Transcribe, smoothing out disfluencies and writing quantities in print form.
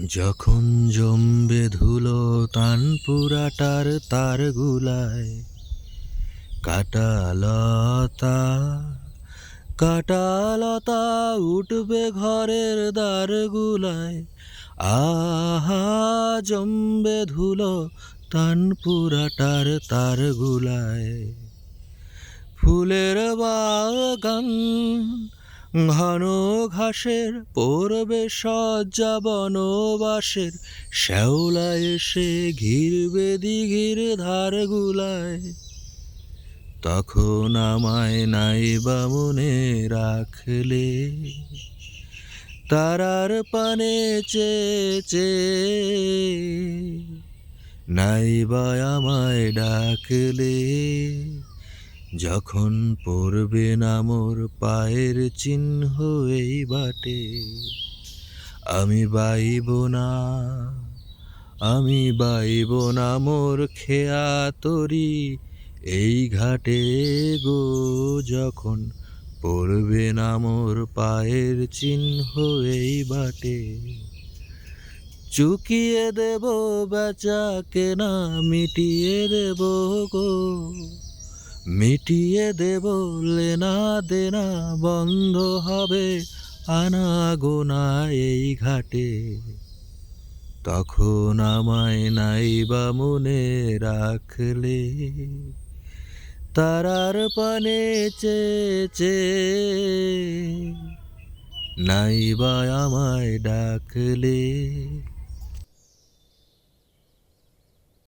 যখন জমবে ধুলো তানপুরাটার তার গুলায়, কাটালতা কাটালতা উঠবে ঘরের দ্বার গুলায়। আহা, জমবে ধুলো তানপুরাটার তার গুলায়। ফুলের বাগান ঘন ঘাসের পড়বে সজ্জা বনবাসের, শ্যাওলা এসে ঘিরবে দিঘির ধারগুলায়। তখন আমায় নাইবা মনে রাখলে, তারার পানে চেয়ে নাইবা আমায় ডাকলে। যখন পড়বে না মোর পায়ের চিহ্ন এই বাটে, আমি বাইব না, আমি বাইব না মোর খেয়া তরি এই ঘাটে গো। যখন পড়বে না মোর পায়ের চিহ্ন এই বাটে, চুকিয়ে দেব বেচা কেনা, মিটিয়ে দেব গো, মিটিয়ে দেব লেনা দেনা, বন্ধ হবে আনাগোনা এই ঘাটে। তখন আমায় নাইবা মনে রাখলে, তারার পানে চেয়ে নাইবা আমায় ডাকলে।